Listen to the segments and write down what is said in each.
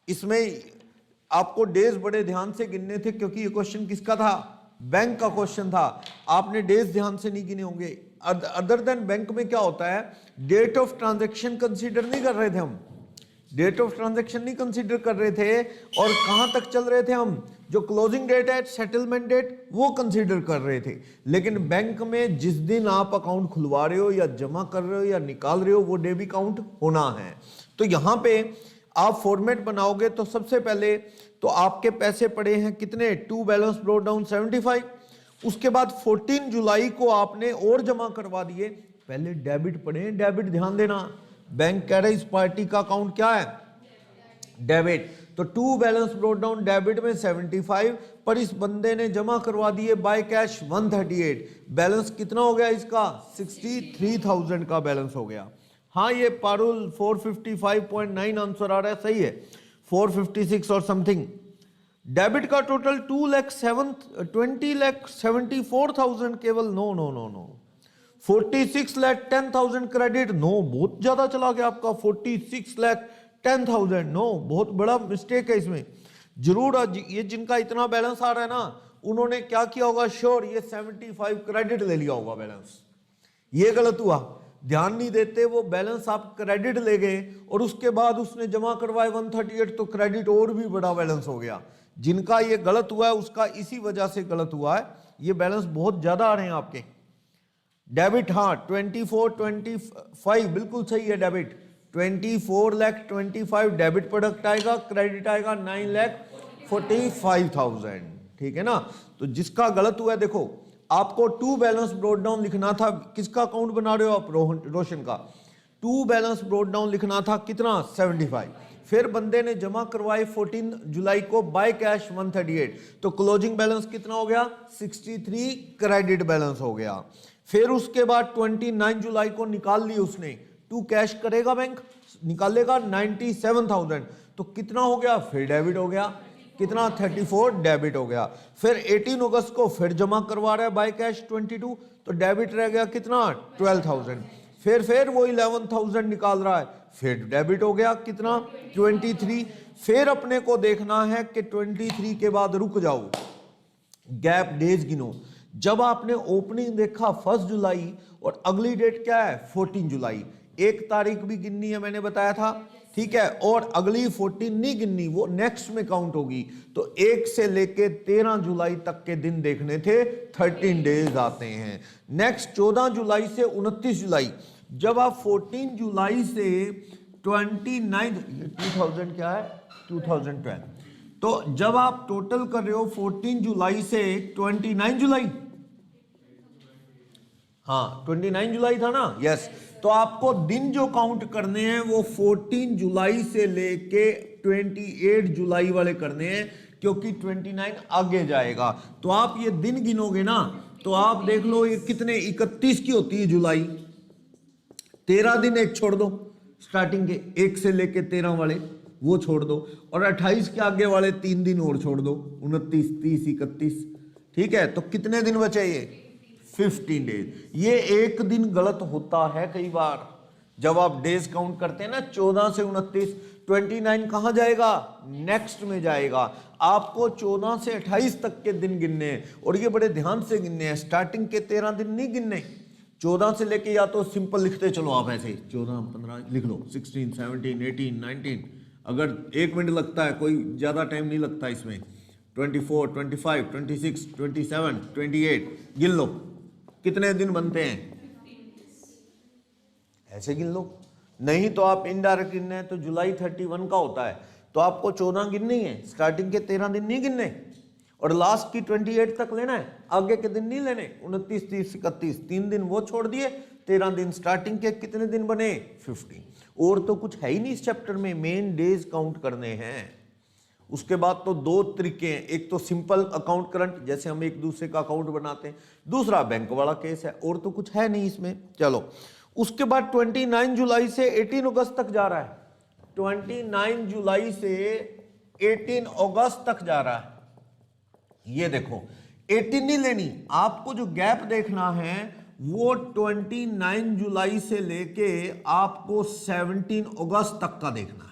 इसमें आपको डेज बड़े ध्यान से गिनने थे, क्योंकि ये क्वेश्चन किसका था? बैंक का क्वेश्चन था। आपने डेज ध्यान से नहीं गिने होंगे। अदर देन बैंक में क्या होता है, डेट ऑफ ट्रांजैक्शन कंसीडर नहीं कर रहे थे हम, डेट ऑफ ट्रांजैक्शन नहीं कंसीडर कर रहे थे, और कहां तक चल रहे थे हम, जो क्लोजिंग डेट है, सेटलमेंट डेट, वो कंसीडर कर रहे थे। लेकिन बैंक में जिस दिन आप अकाउंट खुलवा रहे हो या जमा कर रहे हो या निकाल रहे हो, वो डे भी काउंट होना है। तो यहां पे आप फॉर्मेट बनाओगे तो सबसे पहले तो आपके पैसे पड़े हैं कितने, टू बैलेंस ब्रॉट डाउन 75। उसके बाद 14 जुलाई को आपने और जमा करवा दिए, पहले डेबिट पड़े हैं, डेबिट ध्यान देना, बैंक कह रहे इस पार्टी का अकाउंट क्या है, डेबिट। तो to balance brought down debit में 75, पर इस बंदे ने जमा करवा दिए बाय कैश 138। बैलेंस कितना हो गया इसका, 63,000 का बैलेंस हो गया। हाँ, ये पारुल 455.9 आंसर आ रहा है, सही है, 456 और समथिंग। डेबिट का टोटल 20,74,000 केवल, no no no no. 46,10,000 credit, no, बहुत ज्यादा चला गया आपका, 46,10,000, नो, बहुत बड़ा मिस्टेक है इसमें। जरूर ये जिनका इतना बैलेंस आ रहा है ना, उन्होंने क्या किया होगा, श्योर ये 75 क्रेडिट ले लिया होगा बैलेंस। ये गलत हुआ, ध्यान नहीं देते, वो बैलेंस आप क्रेडिट ले गए और उसके बाद उसने जमा करवाए 138, तो क्रेडिट और भी बड़ा बैलेंस हो गया। जिनका ये गलत हुआ है उसका इसी वजह से गलत हुआ है, ये बैलेंस बहुत ज्यादा आ रहे हैं आपके। डेबिट, हाँ 24,25 बिल्कुल सही है, डेबिट 24,25,000 डेबिट प्रोडक्ट आएगा, क्रेडिट आएगा 9,45,000, ठीक है ना। तो जिसका गलत हुआ है, देखो आपको टू बैलेंस ब्रॉट डाउन लिखना था, किसका अकाउंट बना रहे हो आप, रोशन का। टू बैलेंस ब्रॉट डाउन लिखना था कितना, 75। फिर बंदे ने जमा करवाए 14 जुलाई को बाय कैश 138, तो क्लोजिंग बैलेंस कितना हो गया, 63 क्रेडिट बैलेंस हो गया। फिर उसके बाद 29 जुलाई को निकाल ली उसने, टू कैश करेगा बैंक, निकालेगा 97,000, तो कितना हो गया, फिर डेबिट हो गया, कितना, 34 डेबिट हो गया। फिर 18 अगस्त को फिर जमा करवा रहा है बाय कैश 22, तो डेबिट रह गया कितना, 12,000। फिर वो 11,000 निकाल रहा है, फिर डेबिट हो गया कितना, 23। फिर अपने को देखना है कि 23 के बाद रुक जाओ, गैप डेज गिनो। जब आपने ओपनिंग देखा 1 जुलाई और अगली डेट क्या है, 14 जुलाई, एक तारीख भी गिननी है, मैंने बताया था, ठीक है, और अगली 14 नहीं गिननी, वो नेक्स्ट में काउंट होगी। तो 1 से लेके 13 जुलाई तक के दिन देखने थे, 13 डेज आते हैं। नेक्स्ट 14 जुलाई से 29 जुलाई, जब आप 14 जुलाई से 29, 2000 क्या है, 2012, तो जब आप टोटल कर रहे हो 14 जुलाई से 29 जुलाई, हाँ 29 जुलाई था ना, यस। तो आपको दिन जो काउंट करने हैं वो 14 जुलाई से लेके 28 जुलाई वाले करने हैं, क्योंकि 29 आगे जाएगा। तो आप ये दिन गिनोगे ना, तो आप देख लो ये कितने, 31 की होती है जुलाई, 13 दिन एक छोड़ दो, स्टार्टिंग के 1 से लेके 13 वाले वो छोड़ दो, और 28 के आगे वाले 3 दिन और छोड़ दो, 29, 30, 31, ठीक है। तो कितने दिन बचे, ये 15 डेज। ये एक दिन गलत होता है कई बार, जब आप डेज काउंट करते हैं ना, 14 से 29, 29 कहां जाएगा, नेक्स्ट में जाएगा। आपको 14 से 28 तक के दिन गिनने हैं, और ये बड़े ध्यान से गिनने हैं, स्टार्टिंग के 13 दिन नहीं गिनने। 14 से लेके, या तो सिंपल लिखते चलो आप ऐसे 14, 15 लिख लो, 16, 17, 18, 19, अगर 1 मिनट लगता है, कोई ज्यादा टाइम नहीं लगता इसमें, 24, 25, 26, 27, 28 गिन लो, कितने दिन बनते हैं, ऐसे गिन लो। नहीं तो आप इनडायरेक्ट गिनने हैं, तो जुलाई 31 का होता है, तो आपको 14 गिननी है, स्टार्टिंग के 13 दिन नहीं गिनने, और लास्ट की 28 तक लेना है, आगे के दिन नहीं लेने, 29, 30, 31, 3 दिन वो छोड़ दिए, 13 दिन स्टार्टिंग के कितने दिन बने, 15। और तो कुछ है ही नहीं इस चैप्टर में, मेन डेज काउंट करने हैं। उसके बाद तो 2 तरीके हैं, एक तो सिंपल अकाउंट करंट, जैसे हम एक दूसरे का अकाउंट बनाते हैं, दूसरा बैंक वाला केस है, और तो कुछ है नहीं इसमें। चलो, उसके बाद 29 जुलाई से 18 अगस्त तक जा रहा है, 29 जुलाई से 18 अगस्त तक जा रहा है। ये देखो 18 नहीं लेनी, आपको जो गैप देखना है वो 29 जुलाई से लेके आपको 17 अगस्त तक का देखना है।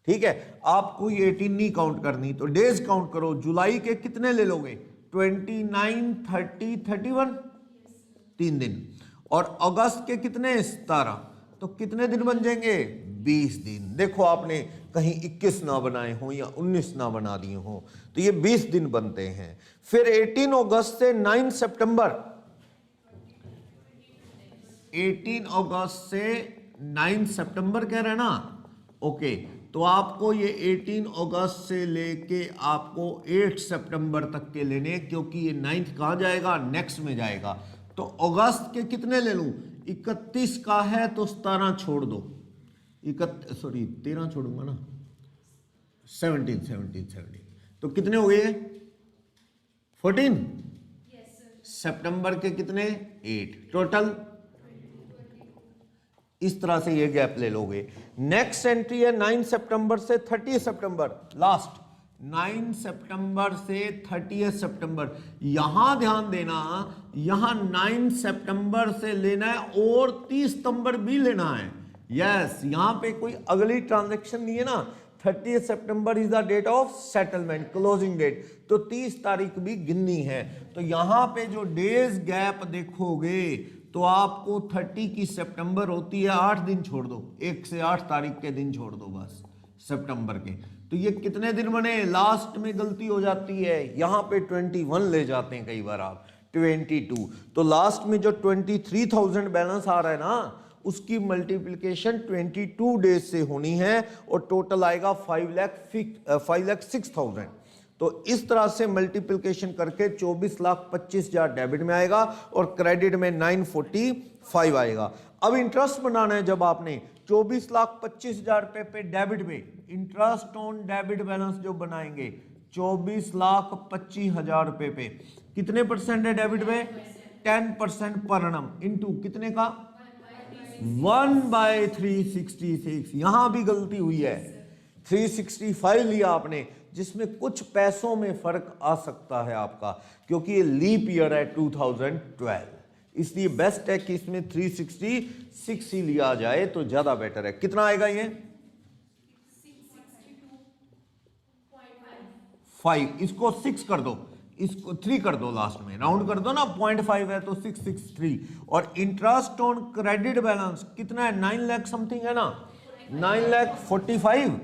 ठीक है, आपको ये 18 नहीं काउंट करनी, तो डेज काउंट करो। जुलाई के कितने ले लोगे? 29, 30, 31, 3 दिन। और अगस्त के कितने? 17, तो कितने दिन बन जाएंगे? 20 दिन। देखो आपने कहीं 21 ना बनाए हो या 19 ना बना दिए हो, तो ये 20 दिन बनते हैं। फिर 18 अगस्त से 9 सितंबर, 18 अगस्त से 9 सितंबर कह रहे हैं ना, ओके। तो आपको ये 18 अगस्त से लेके आपको 8 सितंबर तक के लेने, क्योंकि ये 9th कहाँ जाएगा? नेक्स्ट में जाएगा। तो अगस्त के कितने ले लूं? 31 का है तो 17 छोड़ दो, 13 छोड़ूंगा ना, 17, तो कितने हो गए? 14। सितंबर के कितने? 8 टोटल। इस तरह से ये गैप ले लोगे। नेक्स्ट एंट्री है 9 सितंबर से 30 सितंबर, लास्ट 9 सितंबर से 30 सितंबर। यहां ध्यान देना, यहां 9 सितंबर से लेना है और 30 सितंबर भी लेना है। यस, यहां पे कोई अगली ट्रांजैक्शन नहीं है ना। 30 September is the date of settlement, closing date, तो 30 तारीख भी गिननी है। तो यहां पे जो डेज गैप देखोगे तो आपको 30 की सितंबर होती है, 8 दिन छोड़ दो, 1 से 8 तारीख के दिन छोड़ दो बस सितंबर के। तो ये कितने दिन बने? लास्ट में गलती हो जाती है, यहां पे 21 ले जाते हैं कई बार आप, 22। तो लास्ट में जो 23,000 बैलेंस आ रहा है ना, उसकी मल्टीप्लिकेशन 22 डेज से होनी है और टोटल आएगा 5,06,000। तो इस तरह से मल्टीप्लिकेशन करके 24,25,000 डेबिट में आएगा और क्रेडिट में 945 आएगा। अब इंटरेस्ट बनाना है, जब आपने 24,25,000 रुपए पे डेबिट में इंटरेस्ट ऑन डेबिट बैलेंस जो बनाएंगे 24,25,000 रुपए पे कितने परसेंट है डेबिट में? 10% पर annum इनटू कितने का? 1/366। यहां भी गलती हुई है, 365 लिया आपने, जिसमें कुछ पैसों में फर्क आ सकता है आपका, क्योंकि ये लीप ईयर है 2012, इसलिए बेस्ट है कि इसमें 366 ही लिया जाए तो ज्यादा बेटर है। कितना आएगा ये? 5। इसको 6 कर दो, इसको 3 कर दो, लास्ट में राउंड कर दो ना, 0.5 है तो 663। और इंटरेस्ट ऑन क्रेडिट बैलेंस कितना है? 9 लाख समथिंग है ना, 9,45,000।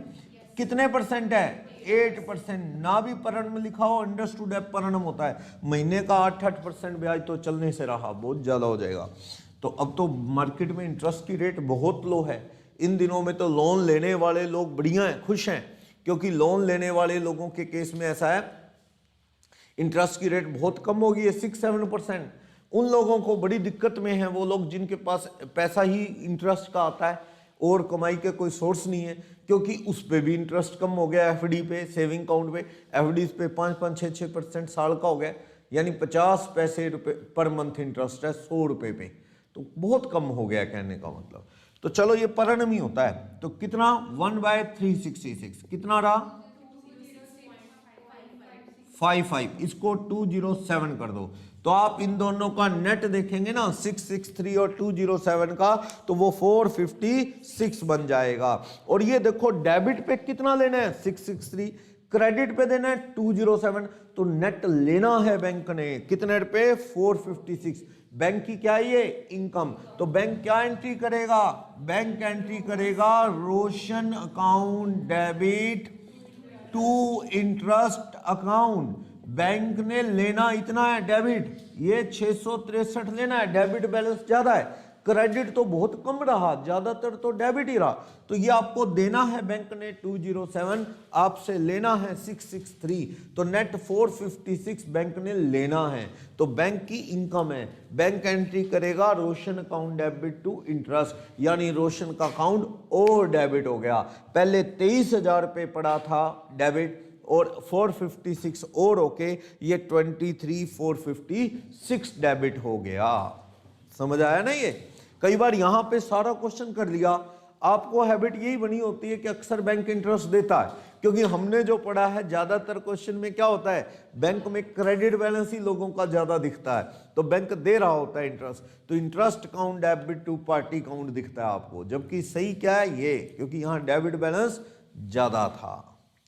कितने परसेंट है? 8%। ना भी पर annum लिखा हो, अंडरस्टूड है पर annum होता है, महीने का 8% ब्याज तो चलने से रहा, बहुत ज्यादा हो जाएगा। तो अब तो मार्केट में इंटरेस्ट की रेट बहुत लो है इन दिनों में, तो लोन लेने वाले लोग बढ़िया हैं, खुश हैं, क्योंकि लोन लेने वाले लोगों के केस में ऐसा है, इंटरेस्ट की रेट बहुत कम होगी, 6-7%। उन लोगों को बड़ी दिक्कत में है वो लोग जिनके पास पैसा ही इंटरेस्ट का आता है और कमाई के कोई सोर्स नहीं है, क्योंकि उस पे भी इंटरेस्ट कम हो गया, एफडी पे, सेविंग अकाउंट पे, एफडी पे 5-5, 6-6% साल का हो गया, यानी 50 पैसे रुपए पर मंथ इंटरेस्ट है 100 रुपए पे, तो बहुत कम हो गया कहने का मतलब। तो चलो ये पर annum ही होता है, तो कितना? 1/366 कितना रहा? 55। इसको 207 कर दो, तो आप इन दोनों का नेट देखेंगे ना, 663 और 207 का, तो वो 456 बन जाएगा। और ये देखो डेबिट पे कितना लेना है? 663, क्रेडिट पे देना है 207, तो नेट लेना है बैंक ने कितने रुपए? 456। बैंक की क्या है ये? इनकम। तो बैंक क्या एंट्री करेगा? बैंक एंट्री करेगा Roshan account debit to interest account. Bank ने लेना इतना है डेबिट, ये 663 लेना है, डेबिट बैलेंस ज्यादा है, क्रेडिट तो बहुत कम रहा, ज्यादातर तो डेबिट ही रहा, तो ये आपको देना है बैंक ने 207, आपसे लेना है 663, तो नेट 456 बैंक ने लेना है। तो बैंक की इनकम है, बैंक एंट्री करेगा Roshan account debit to interest, यानी रोशन का अकाउंट और डेबिट हो गया। पहले 23,000 रुपये पड़ा था डेबिट और 456 और ओके, ये 23,456 डेबिट हो गया। समझ आया ना? ये कई बार यहां पे सारा क्वेश्चन कर लिया, आपको हैबिट यही बनी होती है कि अक्सर बैंक इंटरेस्ट देता है, क्योंकि हमने जो पढ़ा है ज्यादातर क्वेश्चन में क्या होता है, बैंक में क्रेडिट बैलेंस ही लोगों का ज्यादा दिखता है, तो बैंक दे रहा होता है इंटरेस्ट, तो interest account debit to party account दिखता है आपको, जबकि सही क्या है ये, क्योंकि यहाँ डेबिट बैलेंस ज्यादा था।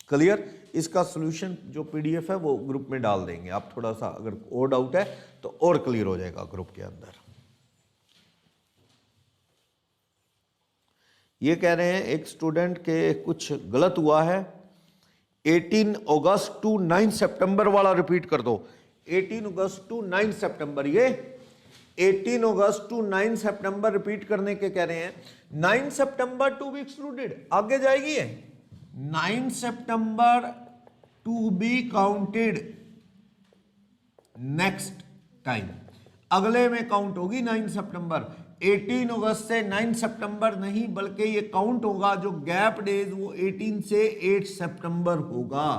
क्लियर? इसका सॉल्यूशन जो पीडीएफ है वो ग्रुप में डाल देंगे, आप थोड़ा सा अगर और डाउट है तो और क्लियर हो जाएगा ग्रुप के अंदर। ये कह रहे हैं एक स्टूडेंट के कुछ गलत हुआ है, 18 अगस्त टू 9 सितंबर वाला रिपीट कर दो। 18 अगस्त टू 9 सितंबर, ये 18 अगस्त टू 9 सितंबर रिपीट करने के कह रहे हैं। 9 सितंबर टू बी एक्सक्लूडेड, आगे जाएगी है 9 सितंबर to be counted next time, अगले में काउंट होगी 9 सितंबर। 18 अगस्त से 9 सितंबर नहीं, बल्कि ये काउंट होगा जो गैप डेज वो 18 से 8 सितंबर होगा।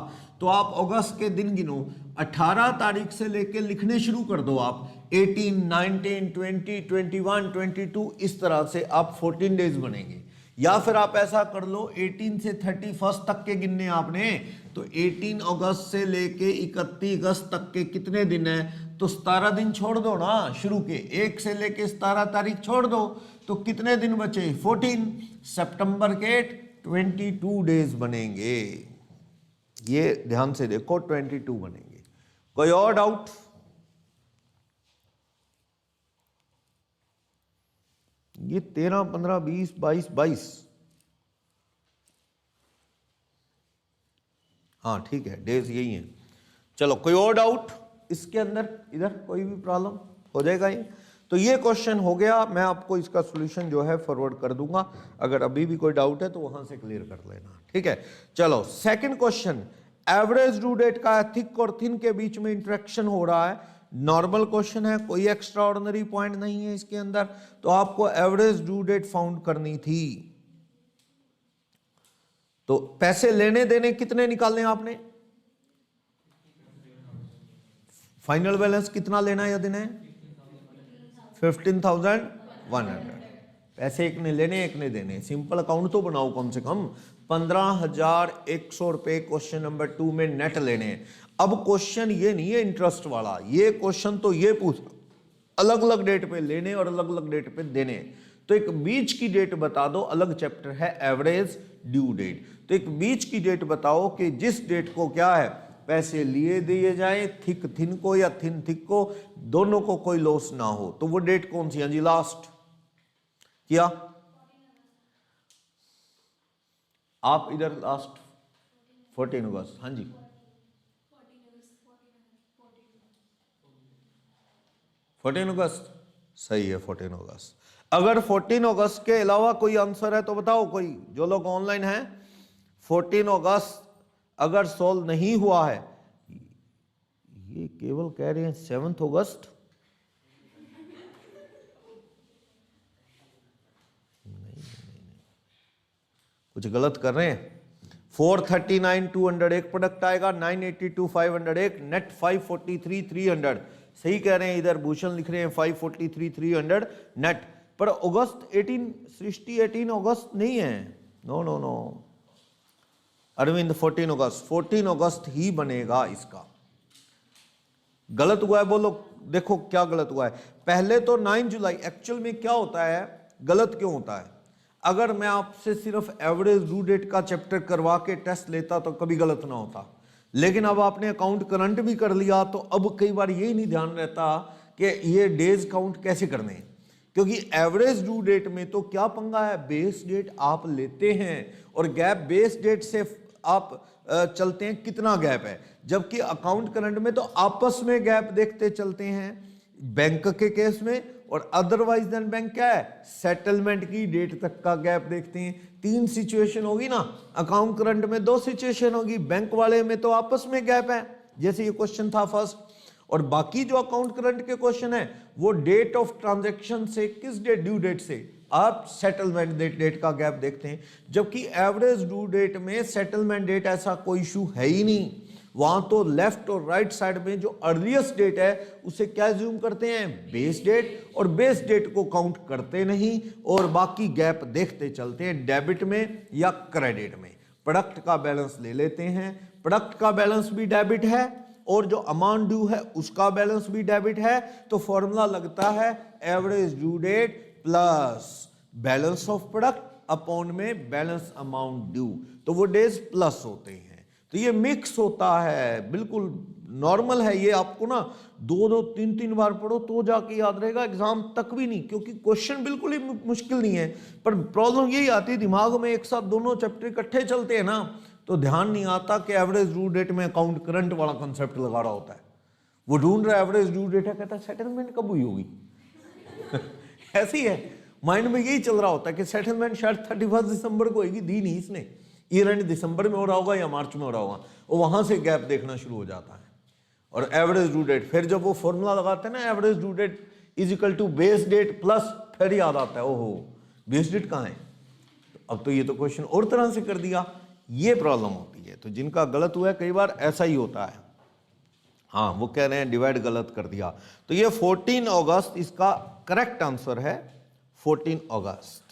तो आप अगस्त के दिन गिनो, 18 तारीख से लेके लिखने शुरू कर दो आप, 18, 19, 20, 21, 22, इस तरह से आप 14 डेज बनेंगे। या फिर आप ऐसा कर लो 18 से 31 तक के गिनने आपने, तो 18 अगस्त से लेके 31 अगस्त तक के कितने दिन है, तो 17 दिन छोड़ दो ना शुरू के, 1 से लेके 17 तारीख छोड़ दो, तो कितने दिन बचे 14, सितंबर के 22 डेज बनेंगे। ये ध्यान से देखो 22 बनेंगे। कोई और डाउट? ये 13, 15, 20, 22, 22, हाँ ठीक है, डेज यही है। चलो कोई और डाउट इसके अंदर? इधर कोई भी प्रॉब्लम हो जाएगा ये? तो ये क्वेश्चन हो गया, मैं आपको इसका सॉल्यूशन जो है फॉरवर्ड कर दूंगा, अगर अभी भी कोई डाउट है तो वहां से क्लियर कर लेना, ठीक है। चलो second question, average due date का थिक और थिन के बीच में इंटरेक्शन हो रहा है, नॉर्मल क्वेश्चन है, कोई एक्स्ट्रा ऑर्डिनरी पॉइंट नहीं है इसके अंदर। तो आपको एवरेज ड्यू डेट फाउंड करनी थी, तो पैसे लेने देने कितने निकालने आपने, फाइनल बैलेंस कितना लेना है या देना है, 15,100। पैसे एक ने लेने एक ने देने, सिंपल अकाउंट तो बनाओ कम से कम। 15,100 रुपए क्वेश्चन नंबर 2 में नेट लेने हैं। अब क्वेश्चन ये नहीं है इंटरेस्ट वाला, ये क्वेश्चन तो ये पूछ अलग अलग डेट पे लेने और अलग अलग डेट पे देने। तो एक बीच की डेट बता दो, अलग चैप्टर है एवरेज ड्यू डेट, तो एक बीच की डेट बताओ कि जिस डेट को क्या है पैसे लिए दिए जाए, थिक थिन को या थिन थिक को, दोनों को कोई लॉस ना हो, तो वो डेट कौन सी है जी? लास्ट किया आप इधर, लास्ट 14 अगस्त, हाँ जी 14 अगस्त सही है, 14 अगस्त। अगर 14 अगस्त के अलावा कोई आंसर है तो बताओ, कोई जो लोग ऑनलाइन हैं। 14 अगस्त अगर सोल्व नहीं हुआ है, ये केवल कह रहे हैं 7 अगस्त, नहीं, कुछ गलत कर रहे हैं। 439,200 एक प्रोडक्ट आएगा, 982,501 नेट 543,300, सही कह रहे हैं। इधर भूषण लिख रहे हैं 543,300 नेट, पर अगस्त 18 सृष्टि 18 अगस्त नहीं है, नो नो नो अरविंद 14 अगस्त ही बनेगा इसका। गलत हुआ है बोलो, देखो क्या गलत हुआ है। पहले तो 9 जुलाई, एक्चुअल में क्या होता है, गलत क्यों होता है? अगर मैं आपसे सिर्फ एवरेज ड्यू डेट का चैप्टर करवा के टेस्ट लेता तो कभी गलत ना होता, लेकिन अब आपने अकाउंट करंट भी कर लिया, तो अब कई बार ये नहीं ध्यान रहता कि ये डेज काउंट कैसे करने हैं, क्योंकि एवरेज ड्यू डेट में तो क्या पंगा है, बेस डेट आप लेते हैं और गैप बेस डेट से आप चलते हैं कितना गैप है, जबकि अकाउंट करंट में तो आपस में गैप देखते चलते हैं बैंक के केस में, और अदरवाइज देन बैंक क्या है, सेटलमेंट की डेट तक का गैप देखते हैं। 3 सिचुएशन होगी ना, अकाउंट करंट में 2 सिचुएशन होगी, बैंक वाले में तो आपस में गैप है, जैसे ये क्वेश्चन था फर्स्ट, और बाकी जो अकाउंट करंट के क्वेश्चन है वो डेट ऑफ ट्रांजैक्शन से, किस डेट, ड्यू डेट से आप सेटलमेंट डेट का गैप देखते हैं, जबकि एवरेज ड्यू डेट में सेटलमेंट डेट ऐसा कोई इशू है ही नहीं। वहां तो लेफ्ट और राइट साइड में जो अर्लीस्ट डेट है उसे क्या ज्यूम करते हैं, बेस डेट, और बेस डेट को काउंट करते नहीं और बाकी गैप देखते चलते हैं डेबिट में या क्रेडिट में। प्रोडक्ट का बैलेंस ले लेते हैं, प्रोडक्ट का बैलेंस भी डेबिट है और जो अमाउंट ड्यू है उसका बैलेंस भी डेबिट है, तो फॉर्मूला लगता है average due date plus balance of product upon में बैलेंस अमाउंट ड्यू, तो वो डेज प्लस होते हैं। तो ये मिक्स होता है, बिल्कुल नॉर्मल है ये। आपको ना 2-3 बार पढ़ो तो जाके याद रहेगा, एग्जाम तक भी नहीं, क्योंकि क्वेश्चन बिल्कुल ही मुश्किल नहीं है। पर प्रॉब्लम यही आती है दिमाग में एक साथ दोनों चैप्टर इकट्ठे चलते हैं ना, तो ध्यान नहीं आता कि एवरेज ड्यू डेट में अकाउंट करंट वाला कंसेप्ट लगा रहा होता है। वो ढूंढ रहा है एवरेज ड्यू डेट है, कहता है सेटलमेंट कब हुई होगी ऐसी है, माइंड में यही चल रहा होता है कि सेटलमेंट शायद 31 दिसंबर को होगी, दी नहीं इसने, ईयर एंड दिसंबर में हो रहा होगा या मार्च में हो रहा होगा, और वहां से गैप देखना शुरू हो जाता है। और एवरेज ड्यू डेट, फिर जब वो फॉर्मूला लगाते हैं ना, average due date is equal to base date plus, फिर याद आता है ओहो बेस डेट कहाँ है। अब तो ये तो क्वेश्चन और तरह से कर दिया, ये प्रॉब्लम होती है। तो जिनका गलत हुआ है कई बार ऐसा ही होता है। हाँ, वो कह रहे हैं डिवाइड गलत कर दिया, तो ये 14 अगस्त इसका करेक्ट आंसर है, 14 अगस्त।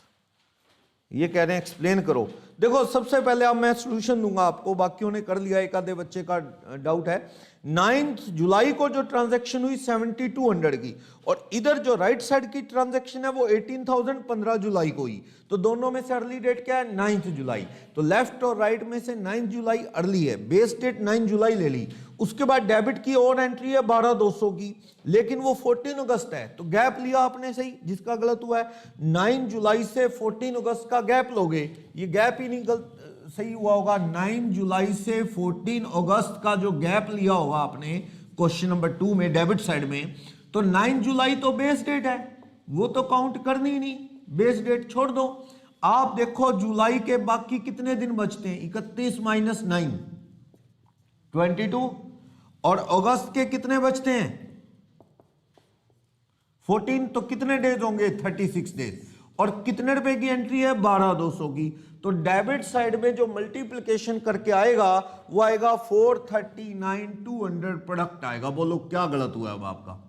ये कह रहे हैं एक्सप्लेन करो। देखो सबसे पहले अब मैं सॉल्यूशन दूंगा आपको, बाकियों ने कर लिया, एक आधे बच्चे का डाउट है। 9 जुलाई को जो ट्रांजैक्शन हुई 7200 की, और इधर जो राइट साइड की ट्रांजैक्शन है वो 18,000 15 जुलाई को हुई, तो दोनों में से अर्ली डेट क्या है 9 जुलाई। तो लेफ्ट और राइट में से 9 जुलाई अर्ली है, बेस डेट 9 जुलाई ले ली। उसके बाद डेबिट की और एंट्री है 12,200 की, लेकिन वो 14 अगस्त है, तो गैप लिया आपने सही। जिसका गलत हुआ है 9 जुलाई से 14 अगस्त का गैप लोगे, ये गैप ही नहीं गलत सही हुआ होगा। 9 जुलाई से 14 अगस्त का जो गैप लिया होगा आपने क्वेश्चन नंबर 2 में डेबिट साइड में, तो 9 जुलाई तो बेस डेट है, वो तो काउंट करनी ही नहीं, बेस डेट छोड़ दो। आप देखो जुलाई के बाकी कितने दिन बचते हैं, 31 माइनस 9 22, और अगस्त के कितने बचते हैं 14, तो कितने डेज होंगे 36 डेज, और कितने रुपए की एंट्री है 12,200 की। तो डेबिट साइड में जो मल्टीप्लिकेशन करके आएगा वो आएगा 439,200 प्रोडक्ट आएगा। बोलो क्या गलत हुआ अब आपका।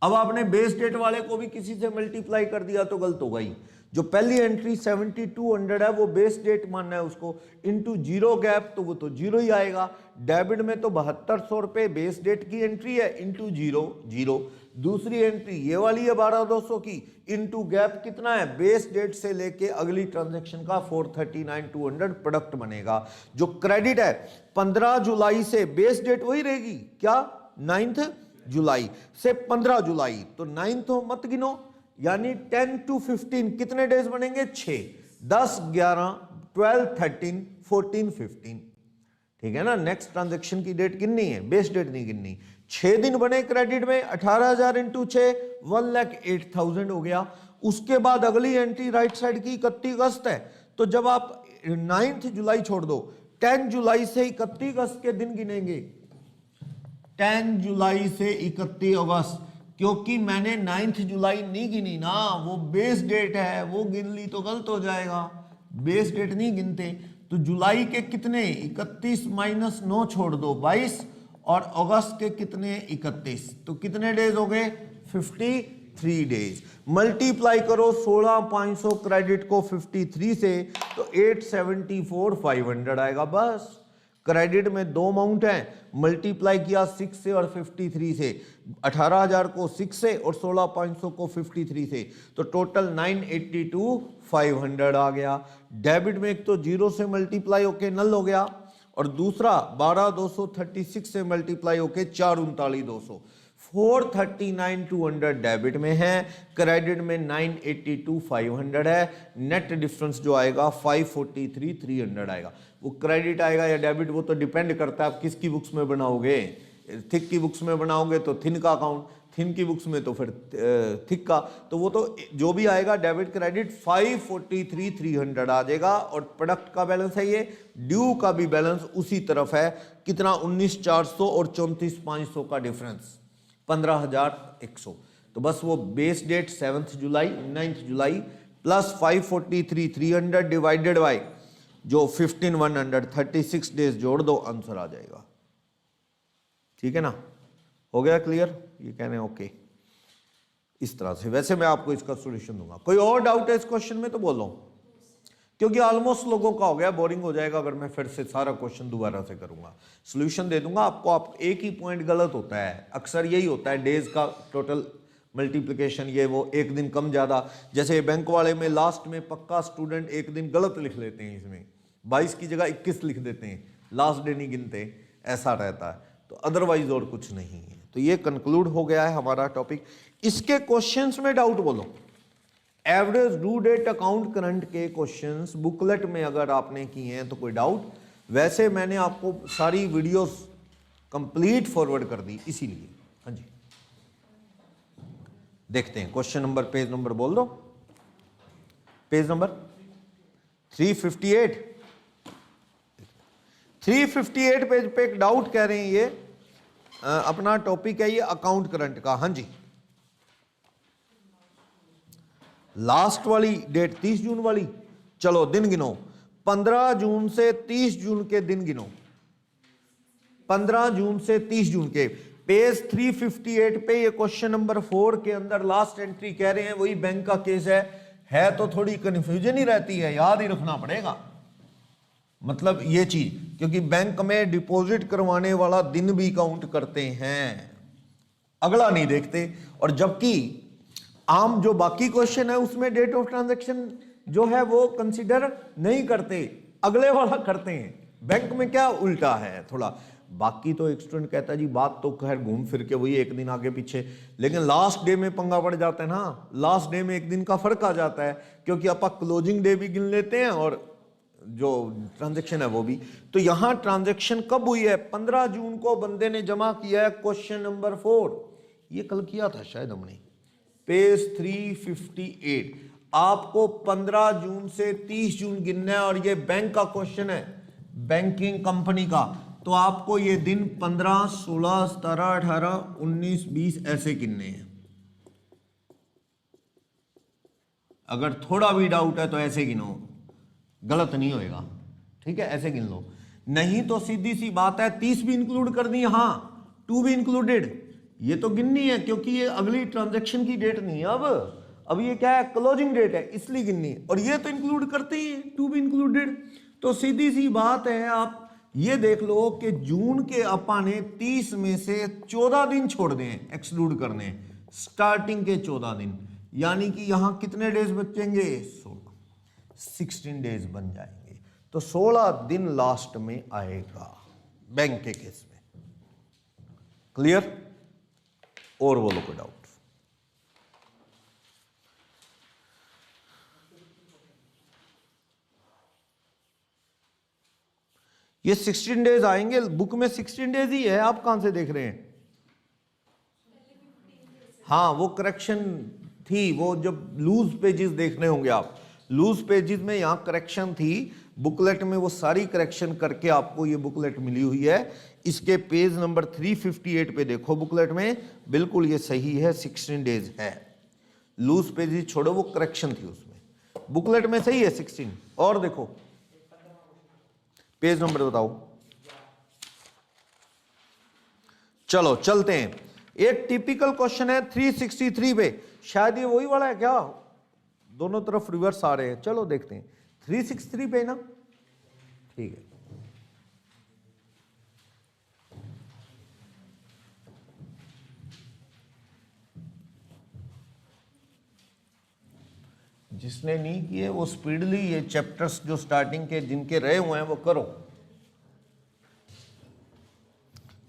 अब आपने बेस डेट वाले को भी किसी से मल्टीप्लाई कर दिया तो गलत होगा ही। जो पहली एंट्री 7200 है वो बेस डेट मानना है उसको, इनटू जीरो गैप, तो वो तो जीरो ही आएगा। डेबिट में तो 7200 रुपए बेस डेट की एंट्री है, इनटू जीरो जीरो। दूसरी एंट्री ये वाली है 12,200 की, इनटू गैप कितना है बेस डेट से लेके अगली ट्रांजैक्शन का 439,200 प्रोडक्ट बनेगा। जो क्रेडिट है 15 जुलाई से बेस डेट वही रहेगी क्या 9 जुलाई से 15 जुलाई, तो 9 मत गिनो, यानी 10 to 15 कितने डेज बनेंगे 6, 10 11 12 13 14 15, ठीक है ना। नेक्स्ट ट्रांजैक्शन की डेट गिननी है, बेस डेट नहीं गिननी। 6 दिन बने क्रेडिट में, 18,000 इंटू 6 1,08,000 हो गया। उसके बाद अगली एंट्री राइट साइड की 31 अगस्त है, तो जब आप 9 जुलाई छोड़ दो, 10 जुलाई से 31 अगस्त के दिन गिनेंगे, 10 जुलाई से 31 अगस्त, क्योंकि मैंने 9 जुलाई नहीं गिनी ना, वो बेस डेट है, वो गिन ली तो गलत हो जाएगा, बेस डेट नहीं गिनते। तो जुलाई के कितने 31 माइनस 9 छोड़ दो 22, और अगस्त के कितने 31, तो कितने डेज हो गए 53 डेज। मल्टीप्लाई करो 16,500 क्रेडिट को 53 से, तो 874,500 आएगा। बस क्रेडिट में दो अमाउंट हैं, मल्टीप्लाई किया 6 से और 53 से, 18,000 को 6 से और 16,500 को 53 से, तो टोटल 982,500 आ गया। डेबिट में एक तो जीरो से मल्टीप्लाई होके नल हो गया, और दूसरा 12,236 से मल्टीप्लाई होके 439,200, 439,200 डेबिट में है, क्रेडिट में 982,500 है। नेट डिफरेंस जो आएगा 543,300 आएगा। वो क्रेडिट आएगा या डेबिट वो तो डिपेंड करता है आप किसकी बुक्स में बनाओगे। थिक की बुक्स में बनाओगे तो थिन का अकाउंट, थिन की बुक्स में तो फिर थिक का, तो वो तो जो भी आएगा डेबिट क्रेडिट 543,300 आ जाएगा। और प्रोडक्ट का बैलेंस है ये, ड्यू का भी बैलेंस उसी तरफ है, कितना 19,400 और 34,500 का डिफरेंस 15,100। तो बस वो बेस डेट 7 जुलाई 9 जुलाई प्लस 543,300 डिवाइडेड बाय जो 15,100, 36 डेज जोड़ दो, आंसर आ जाएगा। ठीक है ना, हो गया क्लियर। ये कहने ओके इस तरह से। वैसे मैं आपको इसका सॉल्यूशन दूंगा। कोई और डाउट है इस क्वेश्चन में तो बोलो, क्योंकि ऑलमोस्ट लोगों का हो गया, बोरिंग हो जाएगा अगर मैं फिर से सारा क्वेश्चन दोबारा से करूंगा। सॉल्यूशन दे दूंगा आपको, आप एक ही पॉइंट गलत होता है, अक्सर यही होता है, डेज का टोटल मल्टीप्लिकेशन ये वो, एक दिन कम ज़्यादा। जैसे बैंक वाले में लास्ट में पक्का स्टूडेंट एक दिन गलत लिख लेते हैं, इसमें 22 की जगह 21 लिख देते हैं, लास्ट डे नहीं गिनते, ऐसा रहता है। तो अदरवाइज और कुछ नहीं है। तो ये कंक्लूड हो गया है हमारा टॉपिक। इसके क्वेश्चंस में डाउट बोलो। Average due date account current के क्वेश्चंस बुकलेट में अगर आपने किए हैं तो कोई डाउट, वैसे मैंने आपको सारी वीडियोस कंप्लीट फॉरवर्ड कर दी इसीलिए। हाँ जी, देखते हैं क्वेश्चन नंबर, पेज नंबर बोल दो, पेज नंबर 358। 358 पेज पे एक डाउट कह रहे हैं, ये अपना टॉपिक है ये अकाउंट करंट का। हाँ जी, लास्ट वाली डेट 30 जून वाली, चलो दिन गिनो, 15 जून से 30 जून के दिन गिनो, 15 जून से 30 जून के। पेज 358 पे ये क्वेश्चन नंबर 4 के अंदर लास्ट एंट्री कह रहे हैं, वही बैंक का केस है तो थोड़ी कंफ्यूजन ही रहती है, याद ही रखना पड़ेगा। मतलब ये चीज, क्योंकि बैंक में डिपॉजिट करवाने वाला दिन भी काउंट करते हैं, अगला नहीं देखते। और जबकि आम जो बाकी क्वेश्चन है उसमें डेट ऑफ ट्रांजैक्शन जो है वो कंसीडर नहीं करते, अगले वाला करते हैं। बैंक में क्या उल्टा है थोड़ा। बाकी तो एक स्टूडेंट कहता है जी बात तो खैर घूम फिर के वही एक दिन आगे पीछे, लेकिन लास्ट डे में पंगा पड़ जाता है ना, लास्ट डे में एक दिन का फर्क आ जाता है, क्योंकि आप क्लोजिंग डे भी गिन लेते हैं और जो ट्रांजैक्शन है वो भी। तो यहां ट्रांजैक्शन कब हुई है? 15 जून को बंदे ने जमा किया है, क्वेश्चन नंबर 4, ये कल किया था शायद हमने, पेज 358। आपको 15 जून से 30 जून गिनना है और ये बैंक का क्वेश्चन है, बैंकिंग कंपनी का। तो आपको ये दिन 15, 16, 17, 18, 19, 20 ऐसे गिनने हैं। अगर थोड़ा भी डाउट है तो ऐसे गिनो, गलत नहीं होएगा, ठीक है, ऐसे गिन लो। नहीं तो सीधी सी बात है 30 भी इंक्लूड कर दी, हाँ 2 भी इंक्लूडेड, ये तो गिननी है क्योंकि ये अगली ट्रांजैक्शन की डेट नहीं है। अब ये क्या है, क्लोजिंग डेट है, इसलिए गिननी है। और ये तो इंक्लूड करते ही 2 भी इंक्लूडेड। तो सीधी सी बात है, आप ये देख लो कि जून के अपा ने 30 में से 14 दिन छोड़ दें, एक्सक्लूड करने, स्टार्टिंग के 14 दिन, यानी कि यहां कितने डेज बचेंगे? 16 डेज बन जाएंगे। तो 16 दिन लास्ट में आएगा बैंक के केस में। क्लियर? और बोलो कोई डाउट? ये 16 डेज आएंगे, बुक में 16 डेज ही है, आप कहां से देख रहे हैं? हाँ वो करेक्शन थी, वो जब लूज पेजेस देखने होंगे आप, लूज पेजेस में यहां करेक्शन थी, बुकलेट में वो सारी करेक्शन करके आपको ये बुकलेट मिली हुई है। इसके पेज नंबर 358 पे देखो, बुकलेट में बिल्कुल ये सही है, 16 डेज है। लूज पेजेस छोड़ो, वो करेक्शन थी उसमें, बुकलेट में सही है 16। और देखो पेज नंबर बताओ। चलो चलते हैं, एक टिपिकल क्वेश्चन है 363 पे, शायद ये वही वाला है क्या, दोनों तरफ रिवर्स आ रहे हैं। चलो देखते हैं 363 पे ना, ठीक है। जिसने नहीं किए वो स्पीडली ये चैप्टर्स जो स्टार्टिंग के जिनके रहे हुए हैं वो करो।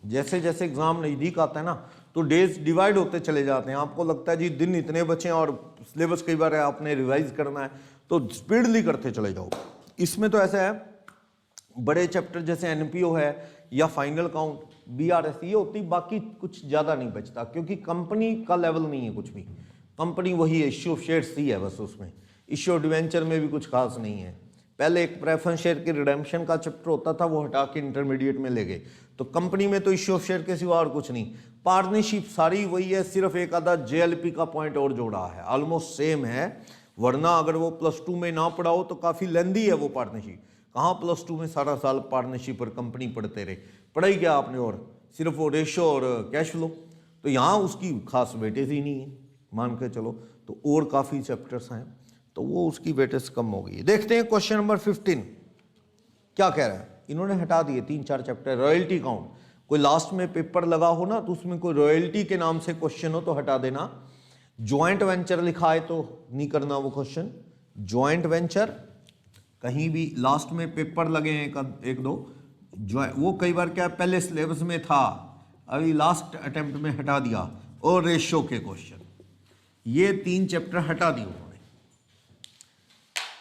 जैसे जैसे एग्जाम नजदीक आता है ना तो डेज डिवाइड होते चले जाते हैं, आपको लगता है जी दिन इतने बचे हैं और सिलेबस कई बार है आपने रिवाइज करना है, तो स्पीडली करते चले जाओ। इसमें तो ऐसा है, बड़े चैप्टर जैसे एनपीओ है या फाइनल काउंट, बीआरएस, ये होती, बाकी कुछ ज़्यादा नहीं बचता, क्योंकि कंपनी का लेवल नहीं है कुछ भी, कंपनी वही है, इश्यू ऑफ शेयर्स ही है बस, उसमें इश्यू ऑफ डिवेंचर में भी कुछ खास नहीं है। पहले एक प्रेफरेंस शेयर के रिडेम्पशन का चैप्टर होता था, वो हटा के इंटरमीडिएट में ले गए, तो कंपनी में तो इश्यू ऑफ शेयर के सिवा और कुछ नहीं। पार्टनरशिप सारी वही है, सिर्फ एक आधा जेएलपी का पॉइंट और जोड़ा है, ऑलमोस्ट सेम है। वरना अगर वो +2 में ना पढ़ाओ तो काफ़ी लेंदी है वो पार्टनरशिप। कहाँ +2 में सारा साल पार्टनरशिप और कंपनी पढ़ते रहे, पढ़ाई क्या आपने, और सिर्फ वो रेशो और कैश फ्लो, तो यहाँ उसकी खास वेटेज ही नहीं है, मान के चलो। तो और काफ़ी चैप्टर्स हैं तो वो उसकी वेटेज कम हो गई है। देखते हैं क्वेश्चन नंबर 15 क्या कह रहा है। इन्होंने हटा दिए 3-4 चैप्टर। रॉयल्टी काउंट, कोई लास्ट में पेपर लगा हो ना तो उसमें कोई रॉयल्टी के नाम से क्वेश्चन हो तो हटा देना। ज्वाइंट वेंचर लिखा है तो नहीं करना वो क्वेश्चन। ज्वाइंट वेंचर कहीं भी लास्ट में पेपर लगे हैं एक दो, वो कई बार क्या पहले सिलेबस में था, अभी लास्ट अटेम्प्ट में हटा दिया। और रेशो के क्वेश्चन, ये 3 चैप्टर हटा दिए उन्होंने।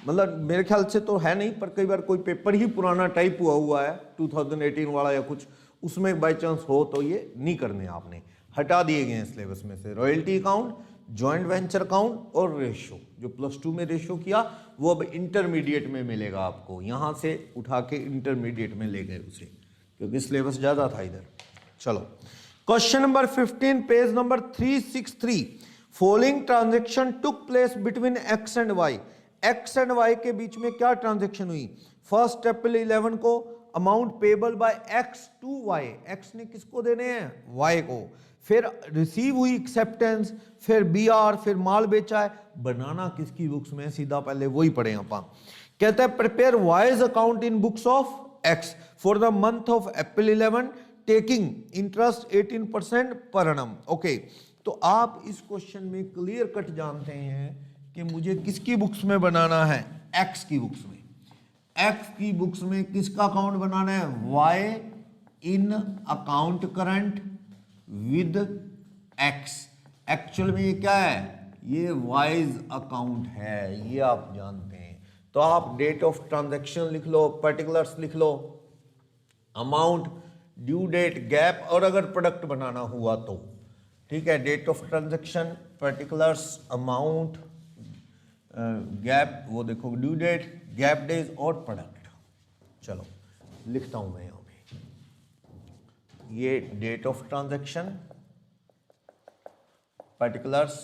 मतलब मेरे ख्याल से तो है नहीं, पर कई बार कोई पेपर ही पुराना टाइप हुआ है 2018 वाला या कुछ, उसमें बाय चांस हो तो ये नहीं करने आपने, हटा दिए गए हैं सिलेबस में से। Royalty account, joint venture account और रेशो, जो +2 में रेशो किया वो अब इंटरमीडिएट में मिलेगा आपको, यहाँ से उठा के इंटरमीडिएट में ले गए उसे, क्योंकि सिलेबस ज़्यादा था इधर। चलो question number 15 page number 363। Following transaction took place between X and Y. X and Y के बीच में क्या ट्रांजेक्शन हुई? फर्स्ट अप्रैल 11 को amount payable by X to Y, X ने किसको देने हैं? वाई को। फिर रिसीव हुई एक्सेप्टेंस, फिर बीआर, फिर माल बेचा है। बनाना किसकी बुक्स में? सीधा पहले वही पढ़े आप। कहता है prepare wise account in books of x for the month of April 11 taking interest 18% per annum. Okay, तो आप इस क्वेश्चन में क्लियर कट जानते हैं कि मुझे किसकी बुक्स में बनाना है? एक्स की बुक्स में। एक्स की बुक्स में किसका अकाउंट बनाना है? Y in account current with X. Actual में ये क्या है? ये वाइज अकाउंट है, ये आप जानते हैं। तो आप डेट ऑफ ट्रांजैक्शन लिख लो, पर्टिकुलर्स लिख लो, अमाउंट, ड्यू डेट, गैप, और अगर प्रोडक्ट बनाना हुआ तो ठीक है, date of transaction, particulars, amount, gap, वो देखो ड्यू डेट, गैप डेज और प्रोडक्ट। चलो लिखता हूं मैं यहां पे, ये डेट ऑफ ट्रांजैक्शन, पर्टिकुलर्स।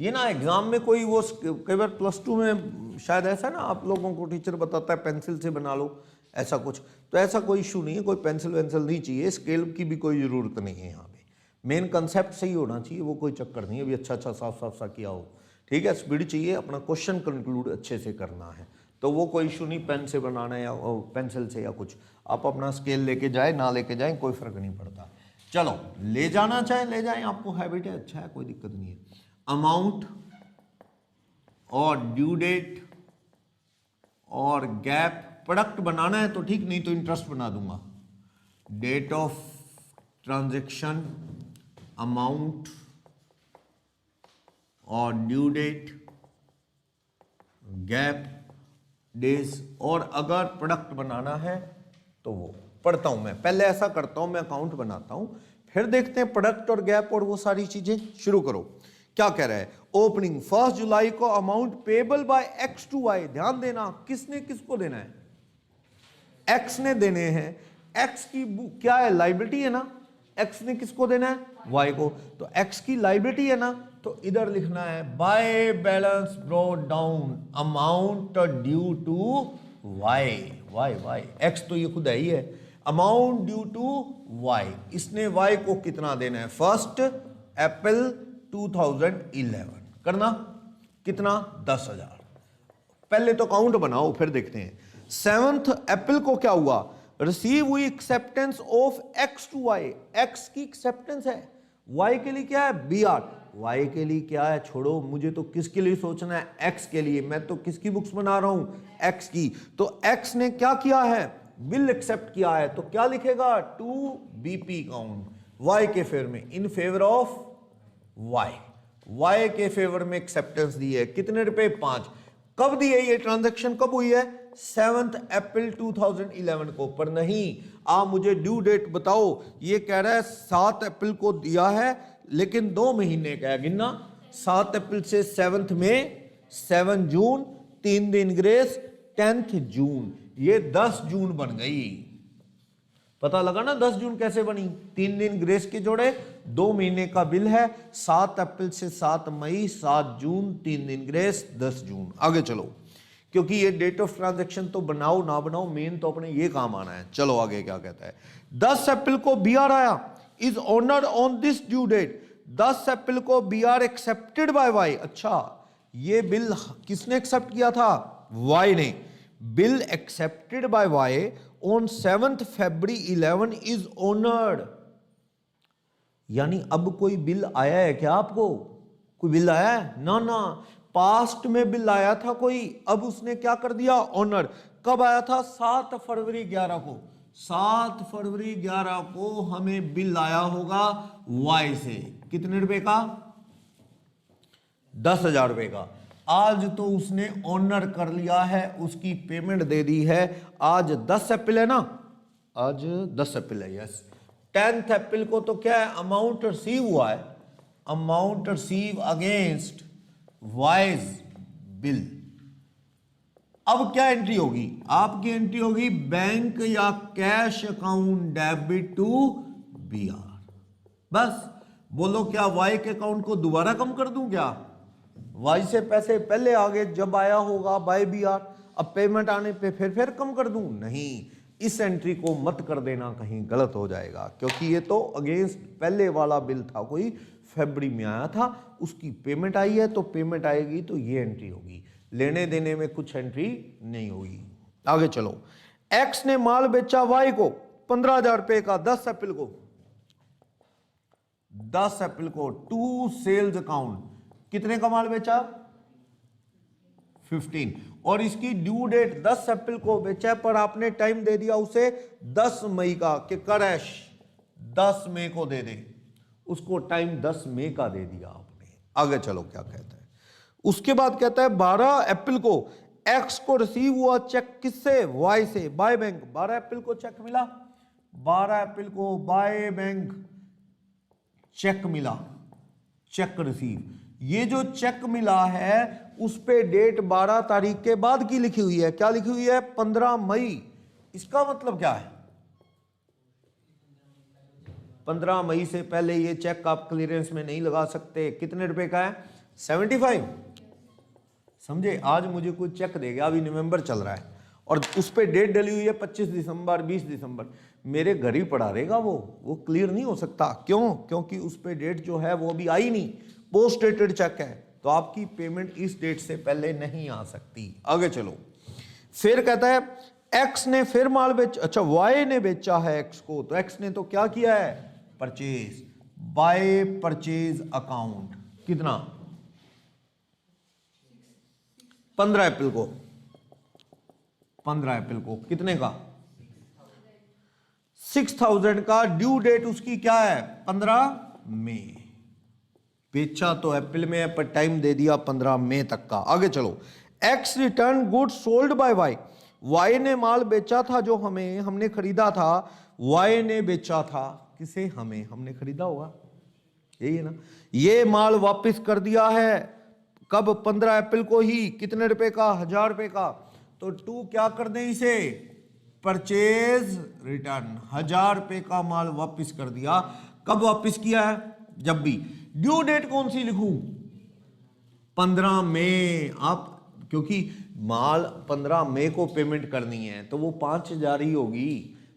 ये ना एग्जाम में कोई वो कई बार +2 में शायद ऐसा ना आप लोगों को टीचर बताता है पेंसिल से बना लो ऐसा कुछ, तो ऐसा कोई इशू नहीं है, कोई पेंसिल वेंसिल नहीं चाहिए, स्केल की भी कोई ज़रूरत नहीं है। यहाँ पे मेन कंसेप्ट सही होना चाहिए, वो कोई चक्कर नहीं है, अभी अच्छा साफ साफ सा किया हो, ठीक है। स्पीड चाहिए, अपना क्वेश्चन कंक्लूड अच्छे से करना है, तो वो कोई इशू नहीं, पेन से बनाना है या पेंसिल से या कुछ, आप अपना स्केल लेके जाए ना लेके जाए कोई फर्क नहीं पड़ता। चलो ले जाना चाहे ले जाए, आपको हैबिट है, अच्छा है, कोई दिक्कत नहीं है। अमाउंट और ड्यू डेट और गैप, प्रोडक्ट बनाना है तो ठीक, नहीं तो इंटरेस्ट बना दूंगा। डेट ऑफ ट्रांजैक्शन, अमाउंट और ड्यू डेट, गैप डेज, और अगर प्रोडक्ट बनाना है तो वो पढ़ता हूं मैं, पहले ऐसा करता हूं मैं, अकाउंट बनाता हूं, फिर देखते हैं प्रोडक्ट और गैप और वो सारी चीजें। शुरू करो, क्या कह रहा है? ओपनिंग 1 जुलाई को amount payable by X to Y. ध्यान देना, किसने किसको देना है? एक्स ने देने हैं। एक्स की क्या है? लाइबिलिटी है ना, एक्स ने किसको देना है? वाई को। तो एक्स की लाइबिलिटी है ना, तो इधर लिखना है by balance brought down amount due to Y. Y Y X तो ये खुद है ही है, अमाउंट ड्यू टू वाई। इसने वाई को कितना देना है? 1 अप्रैल 2011 करना कितना? 10,000। पहले तो अकाउंट बनाओ फिर देखते हैं। 7 अप्रैल को क्या हुआ? रिसीव हुई acceptance of X to Y. X की एक्सेप्टेंस है, वाई के लिए क्या है? बीआर। वाई के लिए क्या है? छोड़ो, मुझे तो किसके लिए सोचना है? एक्स के लिए। मैं तो किसकी बुक्स बना रहा हूं? एक्स की। तो एक्स ने क्या किया है? बिल एक्सेप्ट किया है, तो क्या लिखेगा? टू बीपी अकाउंट, वाई के फेवर में, in favour of Y. Y के फेवर में एक्सेप्टेंस दी है, कितने रुपए? 5। कब दी है ये ट्रांजैक्शन? कब हुई है? 7 अप्रैल 2011 को। पर नहीं, आप मुझे ड्यू डेट बताओ। ये कह रहा है 7 अप्रैल को दिया है, लेकिन 2 महीने का है, गिनना 7 अप्रैल से 7 में 7 जून, 3 दिन ग्रेस, 10 जून, ये 10 जून बन गई। पता लगा ना 10 जून कैसे बनी? 3 दिन ग्रेस के जोड़े, 2 महीने का बिल है, 7 अप्रैल से 7 मई, 7 जून, 3 दिन ग्रेस, 10 जून। आगे चलो, क्योंकि ये डेट ऑफ ट्रांजैक्शन तो बनाओ ना बनाओ, मेन तो अपने ये काम आना है। चलो आगे क्या कहता है? 10 अप्रैल को बीआर आया, is honoured on this due date. 10 अप्रैल को बीआर एक्सेप्टेड बाय वाई। अच्छा, ये बिल किसने एक्सेप्ट किया था? वाई ने। Bill accepted by Y on 7th February 11 is honored। यानी अब कोई बिल आया है क्या आपको? कोई बिल आया है? ना ना, पास्ट में बिल आया था कोई, अब उसने क्या कर दिया? ऑनर। कब आया था? 7 फरवरी 11 को। 7 फरवरी 11 को हमें बिल आया होगा वाई से। कितने रुपए का? 10,000 रुपए का। आज तो उसने ऑनर कर लिया है, उसकी पेमेंट दे दी है। आज 10 अप्रैल है ना, आज 10 अप्रैल है, यस। 10 अप्रैल को तो क्या है? अमाउंट रिसीव हुआ है, amount receive against Y's bill. अब क्या एंट्री होगी? आपकी एंट्री होगी बैंक या cash account debit to BR. बस बोलो, क्या वाई के अकाउंट को दोबारा कम कर दूं क्या? वाई से पैसे पहले आ गए जब आया होगा बाय बीआर, अब पेमेंट आने पे फिर कम कर दूं? नहीं, इस एंट्री को मत कर देना, कहीं गलत हो जाएगा, क्योंकि ये तो अगेंस्ट पहले वाला बिल था, कोई फरवरी में आया था, उसकी पेमेंट आई है, तो पेमेंट आएगी तो ये एंट्री होगी। लेने देने में कुछ एंट्री नहीं होगी। आगे चलो। एक्स ने माल बेचा वाई को 15,000 रुपए का 10 अप्रैल को। 10 अप्रैल को टू सेल्स अकाउंट कितने का माल बेचा? 15। और इसकी ड्यू डेट 10 अप्रैल को बेचा, पर आपने टाइम दे दिया उसे 10 मई का कि करैश 10 मई को दे दे। उसको टाइम 10 मई का दे दिया आपने। आगे चलो क्या कहता है। उसके बाद कहता है 12 अप्रैल को एक्स को रिसीव हुआ चेक, किससे? वाई से, बाय बैंक। 12 अप्रैल को चेक मिला, 12 अप्रैल को बाय बैंक चेक मिला, चेक रिसीव। ये जो चेक मिला है उस पे डेट 12 तारीख के बाद की लिखी हुई है। क्या लिखी हुई है? 15 मई। इसका मतलब क्या है? 15 मई से पहले ये चेक आप क्लियरेंस में नहीं लगा सकते। कितने रुपए का है? 75। समझे? आज मुझे कोई चेक देगा, अभी नवंबर चल रहा है और उस पे डेट डली हुई है 25 दिसंबर 20 दिसंबर, मेरे घर ही पड़ा रहेगा, वो क्लियर नहीं हो सकता। क्यों? क्योंकि उस पे डेट जो है वो अभी आई नहीं, पोस्ट डेटेड चेक है, तो आपकी पेमेंट इस डेट से पहले नहीं आ सकती। आगे चलो। फिर कहता है एक्स ने फिर माल बेचा, अच्छा वाई ने बेचा है एक्स को, तो एक्स ने तो क्या किया है? Purchase, by purchase account. कितना? 15 अप्रैल को। 15 अप्रैल को कितने का? 6,000 का। ड्यू डेट उसकी क्या है? 15 मई। बेचा तो अप्रैल में है, पर टाइम दे दिया 15 मई तक का। आगे चलो। X return goods sold by Y. Y ने माल बेचा था जो हमने खरीदा था। वाई ने बेचा था किसे? हमने खरीदा होगा, यही है ना। ये माल वापस कर दिया है कब? 15 अप्रैल को ही। कितने रुपए का? 1,000 रुपए का। तो टू क्या कर दें इसे? Purchase return. 1,000 रुपए का माल वापस कर दिया। कब वापस किया है? जब भी। ड्यू डेट कौन सी लिखूं? 15 मई। आप क्योंकि माल 15 मई को पेमेंट करनी है तो वो 5,000 ही होगी।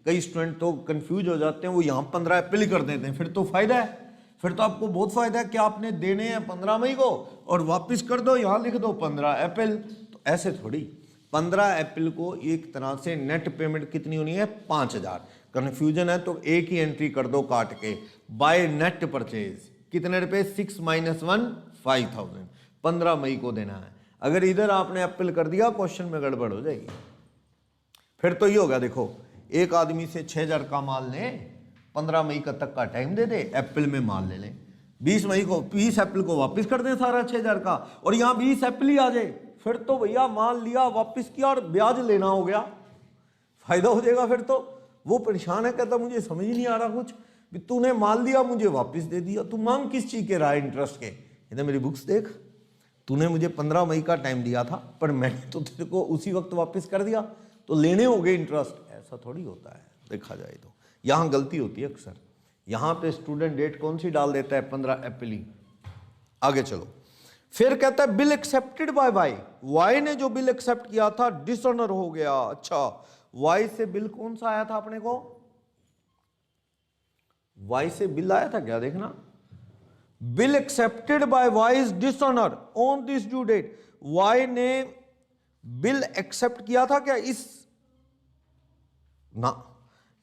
कई स्टूडेंट तो कंफ्यूज हो जाते हैं, वो यहां 15 अप्रैल ही कर देते हैं, फिर तो फायदा है, फिर तो आपको बहुत फायदा है कि आपने देने हैं 15 मई को और वापस कर दो, यहां लिख दो 15 अप्रैल। तो ऐसे थोड़ी। 15 अप्रैल को एक तरह से नेट पेमेंट कितनी होनी है? 5,000। कंफ्यूजन है तो एक ही एंट्री कर दो काट के, बाय नेट परचेज। कितने रुपए? 6 - 1 5,000। 15 मई को देना है। अगर इधर आपने अप्रैल कर दिया, क्वेश्चन में गड़बड़ हो जाएगी। फिर तो ये होगा, देखो एक आदमी से 6,000 का माल ले, 15 मई का तक का टाइम दे दे, अप्रैल में माल ले लें, 20 अप्रैल को वापस कर दें सारा 6,000 का, और यहां 20 अप्रैल ही आ जाए, फिर तो भैया माल लिया, वापस किया और ब्याज लेना हो गया, फायदा हो जाएगा। फिर तो वो परेशान है, कहता मुझे समझ ही नहीं आ रहा कुछ, तूने माल दिया मुझे वापस दे दिया, तू मांग किस चीज के रहा है? इंटरेस्ट के। इधर मेरी बुक्स देख, तूने मुझे 15 मई का टाइम दिया था, पर मैंने तो तेरे को उसी वक्त वापस कर दिया, तो लेने हो गए इंटरेस्ट। ऐसा थोड़ी होता है, देखा जाए तो यहां गलती होती है अक्सर। यहां पे स्टूडेंट डेट कौन सी डाल देता है? 15 अप्रैल ही। आगे चलो। फिर कहता है bill accepted by Y. Y ने जो बिल एक्सेप्ट किया था डिसऑनर हो गया। अच्छा, वाई से बिल कौन सा आया था अपने को? वाई से बिल आया था क्या? देखना, bill accepted by Y is dishonour on this due date. Y ने बिल एक्सेप्ट किया था क्या? इस ना,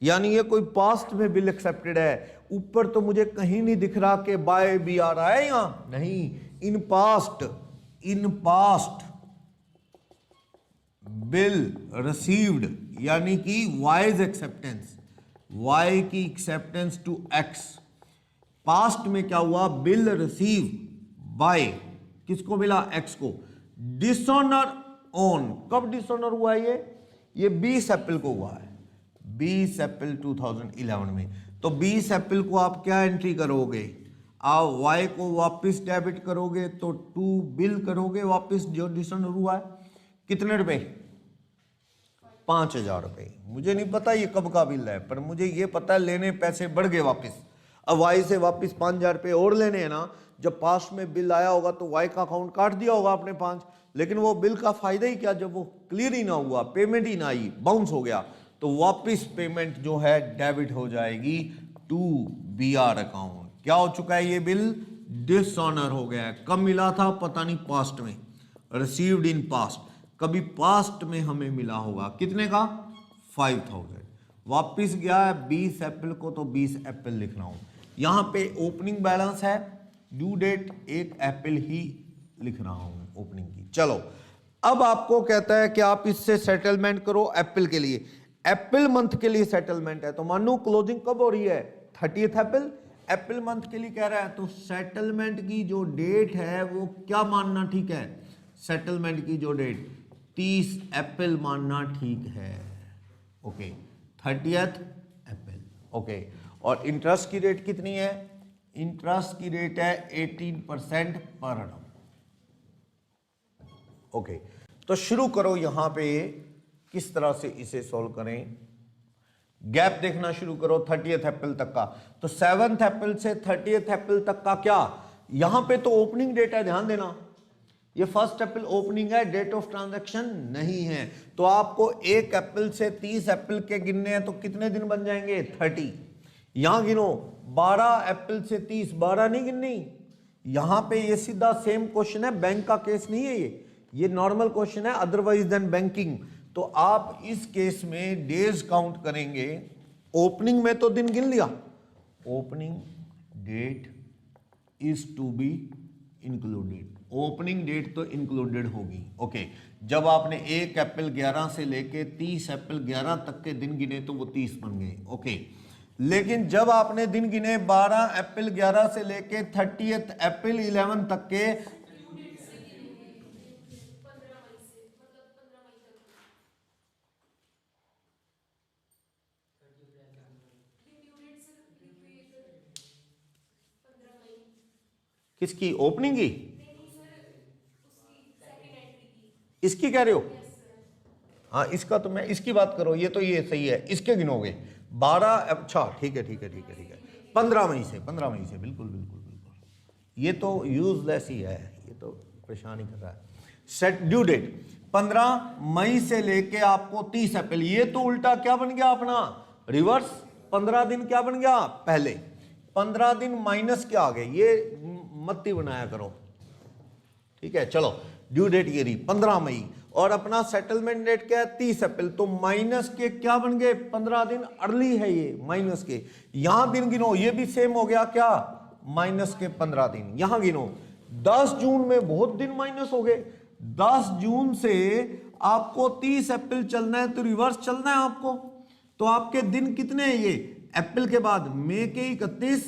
यानी ये कोई पास्ट में बिल एक्सेप्टेड है। ऊपर तो मुझे कहीं नहीं दिख रहा कि बाय बी आ रहा है यहां, नहीं, इन पास्ट बिल रिसीव्ड, यानी कि वाइज एक्सेप्टेंस, वाई की एक्सेप्टेंस टू एक्स। पास्ट में क्या हुआ, बिल रिसीव बाय, किसको मिला, एक्स को। डिसऑनर ऑन, कब डिसऑनर हुआ है ये 20 अप्रैल को हुआ है, 20 अप्रैल 2011 में। तो 20 अप्रैल को आप क्या एंट्री करोगे, आप वाई को वापस डेबिट करोगे तो टू बिल करोगे वापस जो डिसऑनर हुआ है, कितने रुपए, 5000 रुपए। मुझे नहीं पता ये कब का बिल है, पर मुझे ये पता है लेने पैसे बढ़ गए वापस। अब वाई से वापस 5000 रुपए और लेने हैं ना। जब पास्ट में बिल आया होगा तो वाई का अकाउंट काट दिया होगा आपने 5, लेकिन वो बिल का फायदा ही क्या, जब वो क्लियर ही ना हुआ, पेमेंट ही ना आई, बाउंस हो गया, तो वापस पेमेंट जो है डेबिट हो जाएगी टू बीआर अकाउंट। क्या हो चुका है ये बिल, डिसऑनर हो गया है। कब मिला था पता नहीं, पास्ट में, रिसीव्ड इन पास्ट, कभी पास्ट में हमें मिला होगा, कितने का, 5000। वापिस गया है 20 अप्रैल को, तो 20 अप्रैल लिख रहा हूं। यहां पे ओपनिंग बैलेंस है, ड्यू डेट 1 अप्रैल ही लिख रहा हूं ओपनिंग की। चलो अब आपको कहता है कि आप इससे सेटलमेंट करो अप्रैल के लिए, अप्रैल मंथ के लिए सेटलमेंट है। तो मानो क्लोजिंग कब हो रही है, 30 अप्रैल, अप्रैल मंथ के लिए कह रहा है, तो सेटलमेंट की जो डेट है वो क्या मानना ठीक है, सेटलमेंट की जो डेट 30 अप्रैल मानना ठीक है। ओके, 30 अप्रैल। ओके, और इंटरेस्ट की रेट कितनी है, इंटरेस्ट की रेट है 18% पर annum। ओके, तो शुरू करो यहां पे किस तरह से इसे सॉल्व करें। गैप देखना शुरू करो 30 अप्रैल तक का। तो 7 अप्रैल से 30 अप्रैल तक का क्या, यहां पे तो ओपनिंग डेट है, ध्यान देना, ये 1 अप्रैल ओपनिंग है, डेट ऑफ ट्रांजैक्शन नहीं है। तो आपको 1 अप्रैल से 30 अप्रैल के गिनने हैं, तो कितने दिन बन जाएंगे, 30। यहां गिनो 12 अप्रैल से 30, 12 नहीं गिननी। यहां पे ये सीधा सेम क्वेश्चन है, बैंक का केस नहीं है ये नॉर्मल क्वेश्चन है, अदरवाइज देन बैंकिंग। तो आप इस केस में डेज काउंट करेंगे। ओपनिंग में तो दिन गिन लिया, opening date is to be included, opening date तो इंक्लूडेड होगी। ओके, जब आपने 1 अप्रैल 11 से लेके 30 अप्रैल 11 तक के दिन गिने तो वो 30 बन गए। ओके, लेकिन जब आपने दिन गिने 12 अप्रैल 11 से लेके 30 अप्रैल 11 तक के, किसकी, ओपनिंग की, इसकी कह रहे हो, हाँ इसका तो मैं, इसकी बात करो, ये तो ये सही है, इसके गिनोगे 12, अच्छा ठीक है ठीक है ठीक है ठीक है, 15 मई से, 15 मई से, बिल्कुल बिल्कुल बिल्कुल, ये तो यूजलेस ही है, ये तो परेशान ही कर रहा है। सेट ड्यू डेट 15 मई से लेके आपको 30 अप्रैल, ये तो उल्टा क्या बन गया अपना, रिवर्स। 15 दिन क्या बन गया, पहले 15 दिन माइनस क्या आ गए, ये मत ही बनाया करो, ठीक है। चलो ड्यू डेट ये रही 15 मई, और अपना सेटलमेंट डेट क्या है, 30 अप्रैल, तो माइनस के क्या बन गए, 15 दिन अर्ली है ये, माइनस के। यहां दिन गिनो, ये भी सेम हो गया क्या, माइनस के 15 दिन। यहां गिनो 10 जून में बहुत दिन माइनस हो गए, 10 जून से आपको 30 अप्रैल चलना है, तो रिवर्स चलना है आपको। तो आपके दिन कितने हैं ये, अप्रैल के बाद मई के 31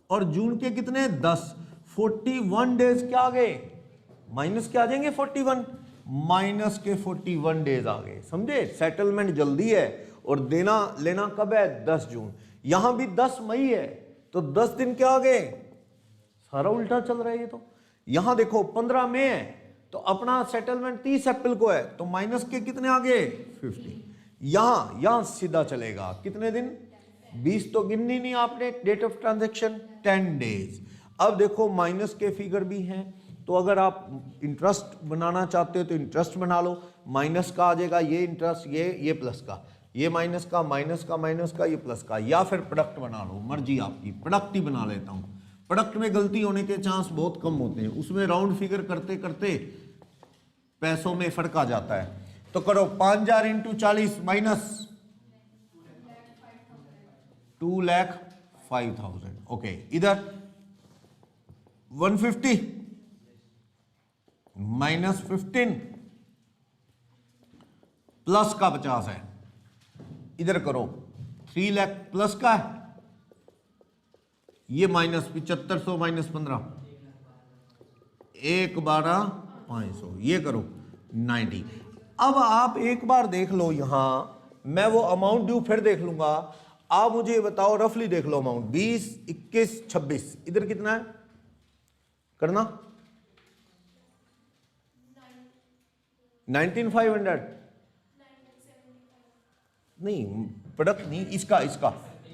और जून के कितने 10, 41 डेज क्या आ गए, माइनस क्या आ जाएंगे, 41, माइनस के 41 डेज आ गए, समझे। सेटलमेंट जल्दी है और देना लेना कब है, 10 जून। यहां भी 10 मई है, तो 10 दिन क्या आ गए, सारा उल्टा चल रहा है ये तो। यहां देखो 15 मई है, तो अपना सेटलमेंट 30 अप्रैल को है, तो माइनस के कितने आ गए, 50। यहां सीधा चलेगा, कितने दिन, 20 तो गिननी नहीं आपने, डेट ऑफ ट्रांजैक्शन 10 डेज। अब देखो माइनस के फिगर भी हैं, तो अगर आप इंटरेस्ट बनाना चाहते हो तो इंटरेस्ट बना लो, माइनस का आ जाएगा ये इंटरेस्ट, ये प्लस का, ये माइनस का, माइनस का माइनस का, ये प्लस का, या फिर प्रोडक्ट बना लो, मर्जी आपकी। प्रोडक्ट ही बना लेता हूं, प्रोडक्ट में गलती होने के चांस बहुत कम होते हैं, उसमें राउंड फिगर करते करते पैसों में फर्क आ जाता है। तो करो 5000 × 40 माइनस 2,05,000। ओके, इधर 150 माइनस 15 प्लस का 50 है, इधर करो 3 लाख प्लस का है, ये माइनस 7500 माइनस 15 1,12,500, ये करो 90। अब आप एक बार देख लो, यहां मैं वो अमाउंट ड्यू फिर देख लूंगा, आप मुझे बताओ रफली देख लो अमाउंट 20, 21, 26, इधर कितना है करना 19,500 नहीं, प्रोडक्ट नहीं, इसका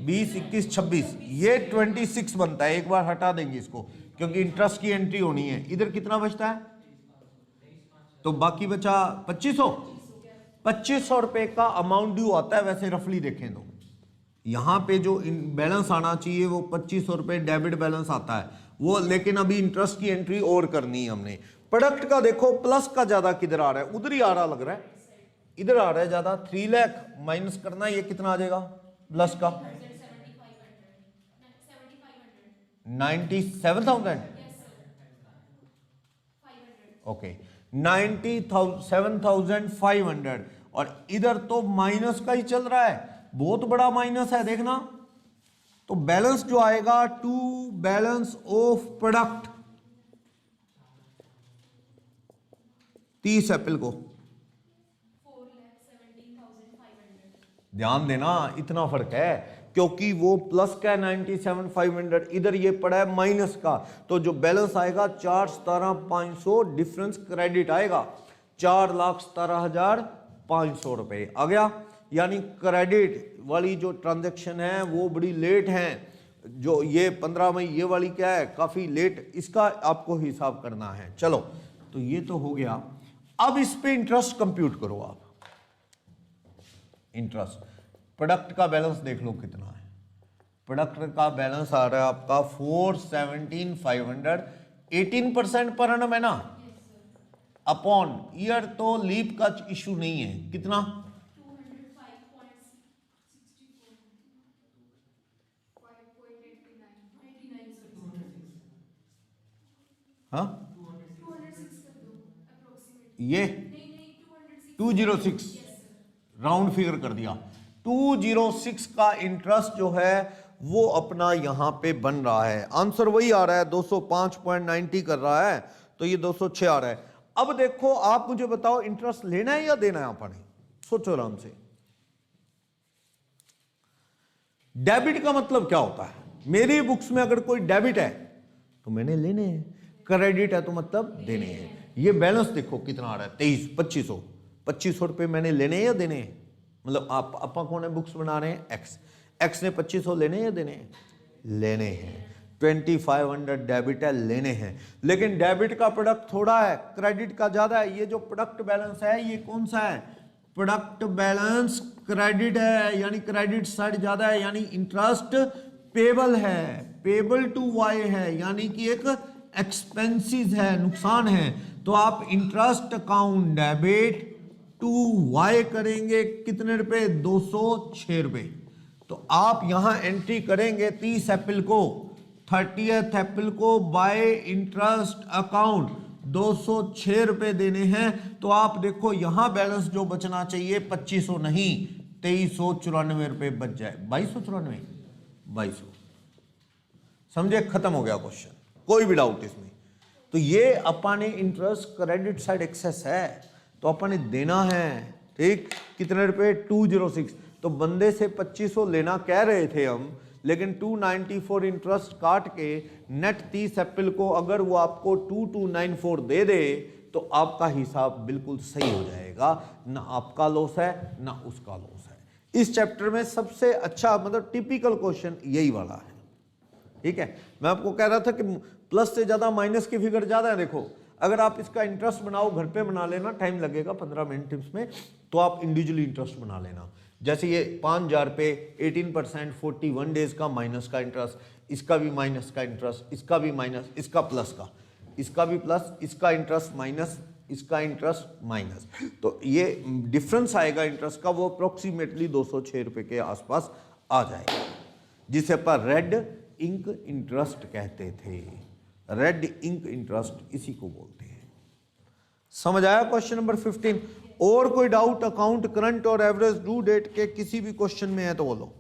20, 21, 26, ये 26 बनता है। एक बार हटा देंगे इसको क्योंकि इंटरेस्ट की एंट्री होनी है। इधर कितना बचता है, तो बाकी बचा 2500 रुपए का अमाउंट ड्यू आता है। वैसे रफली देखें तो यहां पे जो बैलेंस आना चाहिए वो 2500 रुपए डेबिट बैलेंस आता है वो, लेकिन अभी इंटरेस्ट की एंट्री और करनी है हमने। प्रोडक्ट का देखो प्लस का ज्यादा किधर आ रहा है, उधर ही आ रहा लग रहा है, इधर आ रहा है ज्यादा। 3 लाख माइनस करना, ये कितना आ जाएगा प्लस का 97,000। ओके, 97,500। और इधर तो माइनस का ही चल रहा है, बहुत बड़ा माइनस है देखना। तो बैलेंस जो आएगा टू बैलेंस ऑफ प्रोडक्ट 30 अप्रैल को, ध्यान देना इतना फर्क है क्योंकि वो प्लस का 97,500, इधर ये पड़ा है माइनस का। तो जो बैलेंस आएगा 4,17,500 डिफरेंस क्रेडिट आएगा, 4,17,500 रुपए आ गया। यानी क्रेडिट वाली जो ट्रांजैक्शन है वो बड़ी लेट है। जो ये 15 मई ये वाली क्या है, काफी लेट, इसका आपको हिसाब करना है। चलो, तो ये तो हो गया। अब इस पे इंटरेस्ट कंप्यूट करो आप। इंटरेस्ट प्रोडक्ट का बैलेंस देख लो कितना है। प्रोडक्ट का बैलेंस आ रहा है आपका 417,500, 18% पर annum है ना, अपॉन ईयर। तो लीप का इशू नहीं है, कितना 205.89, हाँ ये 206 राउंड फिगर कर दिया। 206 का इंटरेस्ट जो है वो अपना यहां पे बन रहा है। आंसर वही आ रहा है, 205.90 कर रहा है, तो ये 206 आ रहा है। अब देखो आप मुझे बताओ इंटरेस्ट लेना है या देना है आपने, सोचो आराम से। डेबिट का मतलब क्या होता है, मेरी बुक्स में अगर कोई डेबिट है तो मैंने लेने हैं, क्रेडिट है तो मतलब देने हैं। ये बैलेंस देखो कितना आ रहा है 2500 रुपए मैंने लेने हैं या देने हैं। मतलब आप कौन है बुक्स बना रहे हैं, एक्स ने 2500 लेने हैं या देने हैं, लेने हैं। 2500 डेबिट है, लेने हैं। लेकिन डेबिट का प्रोडक्ट थोड़ा है, क्रेडिट का ज्यादा है। ये जो प्रोडक्ट बैलेंस है ये कौन सा है, प्रोडक्ट बैलेंस क्रेडिट है, यानी क्रेडिट साइड ज्यादा है, यानी इंटरेस्ट पेबल है, पेबल टू वाई है, यानी कि एक एक्सपेंसिस है, नुकसान है। तो आप interest account debit to Y करेंगे कितने रुपए, 206 रुपए। तो आप यहां एंट्री करेंगे 30 अप्रैल को, 30 अप्रैल को बाय इंटरेस्ट अकाउंट 206 रुपए देने हैं। तो आप देखो यहां बैलेंस जो बचना चाहिए 2500 नहीं 2394 रुपए बच जाए, 2294, 2200। समझे, खत्म हो गया क्वेश्चन, कोई भी डाउट इसमें। तो ये अपने इंटरेस्ट क्रेडिट साइड एक्सेस है तो अपने देना है, ठीक। कितने रुपए, 206। तो बंदे से 2500 लेना कह रहे थे हम, लेकिन 294 इंटरेस्ट काट के नेट 30 अप्रैल को अगर वो आपको 2294 दे दे तो आपका हिसाब बिल्कुल सही हो जाएगा, ना आपका लॉस है ना उसका लॉस है। इस चैप्टर में सबसे अच्छा मतलब टिपिकल क्वेश्चन यही वाला है, ठीक है। मैं आपको कह रहा था कि प्लस से ज्यादा माइनस की फिगर ज्यादा है। देखो अगर आप इसका इंटरेस्ट बनाओ, घर पे बना लेना, टाइम लगेगा 15 मिनट इसमें, तो आप इंडिविजुअली इंटरेस्ट बना लेना। जैसे ये 5000 पे 18% 41 डेज का माइनस का इंटरेस्ट, इसका भी माइनस का इंटरेस्ट, इसका भी माइनस, इसका प्लस का, इसका भी प्लस, इसका इंटरेस्ट माइनस, इसका इंटरेस्ट माइनस। तो ये डिफरेंस आएगा इंटरेस्ट का, वो अप्रोक्सीमेटली 206 रुपए के आसपास आ जाएगा। जिसे पर रेड इंक इंटरेस्ट कहते थे। रेड इंक इंटरेस्ट इसी को बोलते हैं। समझ आया क्वेश्चन नंबर 15? और कोई डाउट अकाउंट करंट और एवरेज ड्यू डेट के किसी भी क्वेश्चन में है तो बोलो।